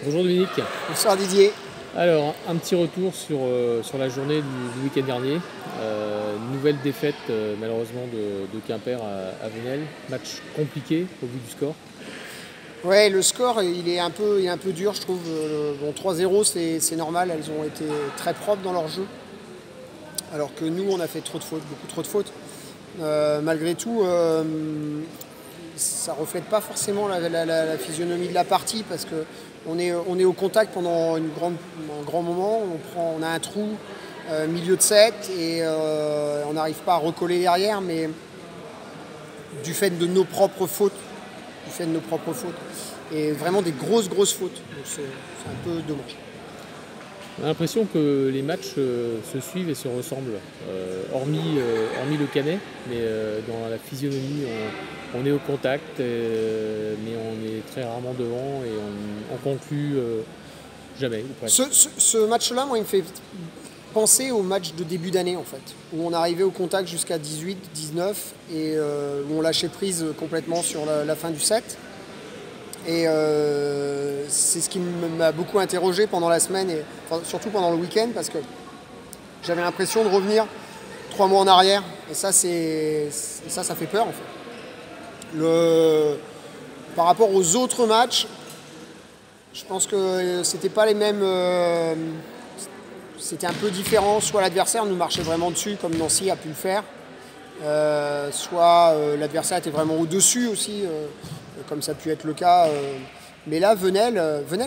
Bonjour Dominique. Bonsoir Didier. Alors, un petit retour sur la journée du week-end dernier. Nouvelle défaite malheureusement de Quimper à Venelle. Match compliqué au vu du score. Ouais, le score il est un peu dur, je trouve. Bon, 3-0 c'est normal, elles ont été très propres dans leur jeu. Alors que nous on a fait trop de fautes, beaucoup trop de fautes. Malgré tout, ça ne reflète pas forcément la physionomie de la partie parce qu'on est au contact pendant un grand moment. On a un trou milieu de 7 et on n'arrive pas à recoller derrière, mais du fait de nos propres fautes. Et vraiment des grosses fautes. Donc c'est un peu dommage. On a l'impression que les matchs se suivent et se ressemblent, hormis le Canet, mais dans la physionomie, on est au contact, mais on est très rarement devant et on conclut jamais. Ou presque. Ce match-là, moi, il me fait penser au match de début d'année, en fait, où on arrivait au contact jusqu'à 18, 19 et où on lâchait prise complètement sur la fin du set. Et c'est ce qui m'a beaucoup interrogé pendant la semaine, et enfin, surtout pendant le week-end, parce que j'avais l'impression de revenir 3 mois en arrière. Et ça, ça fait peur, en fait. Par rapport aux autres matchs, je pense que c'était pas les mêmes. C'était un peu différent. Soit l'adversaire nous marchait vraiment dessus, comme Nancy a pu le faire, soit l'adversaire était vraiment au-dessus aussi, comme ça a pu être le cas. Mais là, Venelle,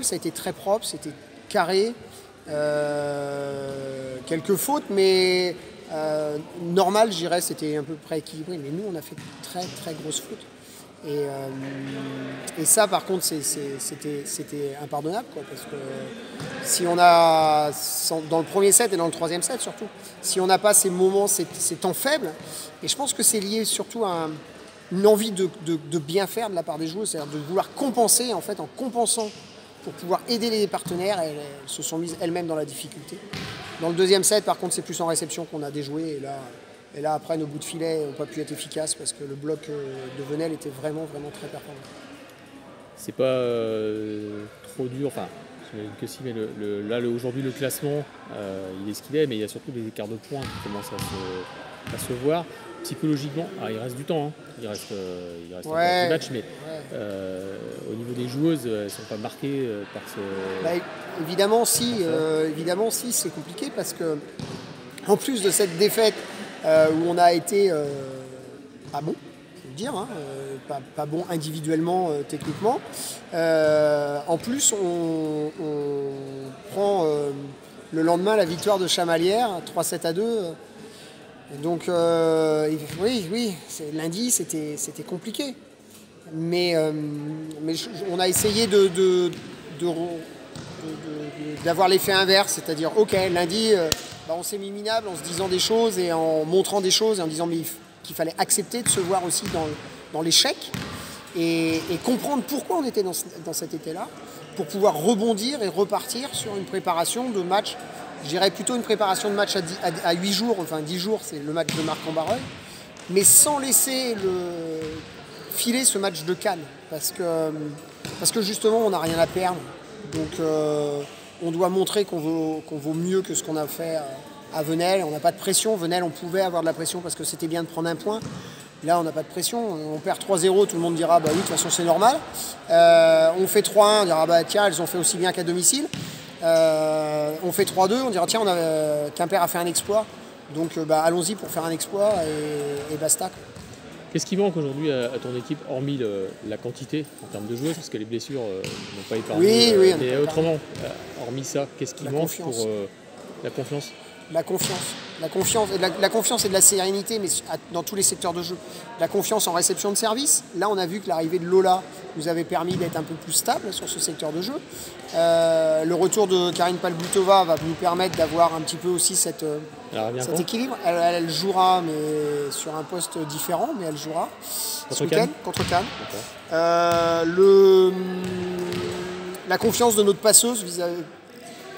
ça a été très propre, c'était carré. Quelques fautes, mais normal, je dirais, c'était un peu près équilibré. Mais nous, on a fait très grosses fautes. Et ça, par contre, c'était impardonnable, quoi, parce que si on a, dans le premier set et dans le troisième set surtout, si on n'a pas ces moments, ces temps faibles, et je pense que c'est lié surtout à une envie de bien faire de la part des joueurs, c'est-à-dire de vouloir compenser, en fait, en compensant pour pouvoir aider les partenaires, elles se sont mises elles-mêmes dans la difficulté. Dans le deuxième set, par contre, c'est plus en réception qu'on a déjoué, et là, après, nos bouts de filet n'ont pas pu être efficaces parce que le bloc de Venelle était vraiment très performant. C'est pas trop dur, enfin, j'imagine que si, mais là, aujourd'hui, le classement, il est ce qu'il est, mais il y a surtout des écarts de points qui commencent à se voir. Psychologiquement, il reste du temps, hein. Il reste encore des matchs, mais au niveau des joueuses, elles ne sont pas marquées par ce... Évidemment, si, c'est compliqué parce que, en plus de cette défaite où on a été pas bon, faut le dire, hein, pas bon individuellement, techniquement, en plus on prend le lendemain la victoire de Chamalières, 3-7-2. Donc oui, lundi c'était compliqué. Mais on a essayé d'avoir l'effet inverse, c'est-à-dire ok, lundi on s'est mis minable en se disant des choses et en montrant des choses et en disant qu'il fallait accepter de se voir aussi dans l'échec et comprendre pourquoi on était dans cet état-là pour pouvoir rebondir et repartir sur une préparation de match. Je dirais plutôt une préparation de match à 8 jours, enfin 10 jours, c'est le match de Marc-en-Barreuil, mais sans laisser filer ce match de Cannes, parce que justement on n'a rien à perdre. Donc on doit montrer qu'on vaut mieux que ce qu'on a fait à Venelle. On n'a pas de pression. Venelle, on pouvait avoir de la pression parce que c'était bien de prendre un point. Là, on n'a pas de pression. On perd 3-0, tout le monde dira bah oui, de toute façon c'est normal. On fait 3-1, on dira bah tiens, elles ont fait aussi bien qu'à domicile. On fait 3-2, on dira tiens, Quimper a fait un exploit, donc allons-y pour faire un exploit et basta. Qu'est-ce qui manque aujourd'hui à ton équipe, hormis la quantité en termes de joueuses, parce que les blessures n'ont pas épargné. Oui, mais autrement, hormis ça, qu'est-ce qui manque pour la confiance? La confiance et de la sérénité, mais dans tous les secteurs de jeu. La confiance en réception de service. Là, on a vu que l'arrivée de Lola nous avait permis d'être un peu plus stable sur ce secteur de jeu. Le retour de Karine Palboutova va nous permettre d'avoir un petit peu aussi cet équilibre. Elle jouera, mais sur un poste différent, mais elle jouera. Contre Cannes. La confiance de notre passeuse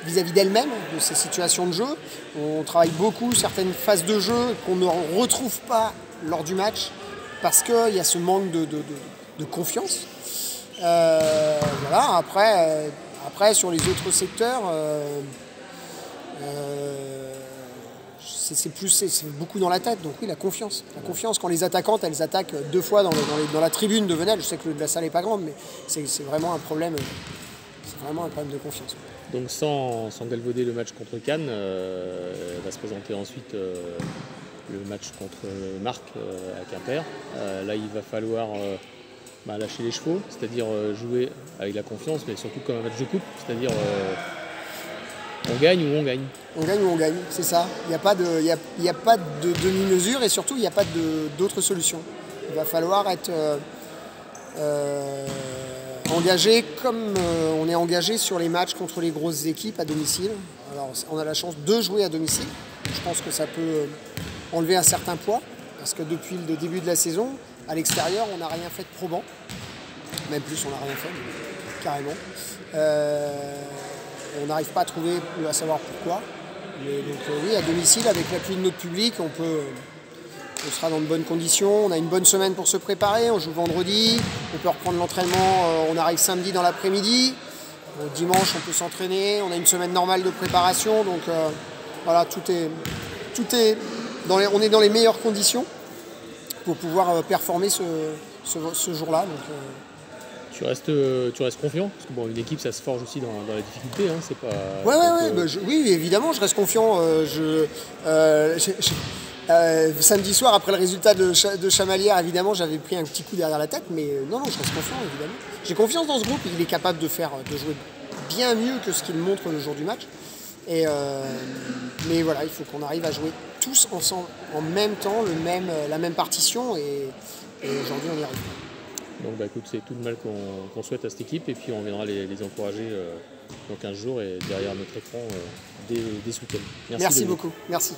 vis-à-vis d'elle-même, de ses situations de jeu. On travaille beaucoup certaines phases de jeu qu'on ne retrouve pas lors du match parce qu'il y a ce manque de confiance. Voilà, après, Après, sur les autres secteurs, c'est beaucoup dans la tête. Donc oui, la confiance. La confiance, quand les attaquantes, elles attaquent 2 fois dans la tribune de Venelle, je sais que la salle n'est pas grande, mais c'est vraiment un problème. C'est vraiment un problème de confiance. Donc sans galvauder le match contre Cannes, va se présenter ensuite le match contre Marc à Quimper. Là, il va falloir lâcher les chevaux, c'est-à-dire jouer avec la confiance, mais surtout comme un match de coupe, c'est-à-dire on gagne ou on gagne. On gagne ou on gagne, c'est ça. Il n'y a pas de demi-mesure et surtout il n'y a pas d'autre solution. Il va falloir être engagé comme on est engagé sur les matchs contre les grosses équipes à domicile. Alors on a la chance de jouer à domicile. Je pense que ça peut enlever un certain poids parce que depuis le début de la saison, à l'extérieur, on n'a rien fait de probant. Même plus, on n'a rien fait, carrément. On n'arrive pas à savoir pourquoi. Mais donc oui, à domicile, avec l'appui de notre public, on sera dans de bonnes conditions. On a une bonne semaine pour se préparer. On joue vendredi. On peut reprendre l'entraînement. On arrive samedi dans l'après-midi. Dimanche, on peut s'entraîner. On a une semaine normale de préparation. Donc voilà, on est dans les meilleures conditions pour pouvoir performer ce jour-là. Donc, tu restes confiant? Parce que bon, une équipe, ça se forge aussi dans la difficulté. Hein, c'est pas, oui, évidemment, je reste confiant. Samedi soir, après le résultat de Chamalières, évidemment, j'avais pris un petit coup derrière la tête. Mais non, je reste confiant, évidemment. J'ai confiance dans ce groupe. Il est capable de jouer bien mieux que ce qu'il montre le jour du match. Mais voilà, il faut qu'on arrive à jouer tous ensemble, en même temps, la même partition. Et aujourd'hui, on y arrive. Donc écoute, c'est tout le mal qu'on souhaite à cette équipe et puis on viendra les encourager dans 15 jours et derrière notre écran dès ce week-end. Merci beaucoup. Merci.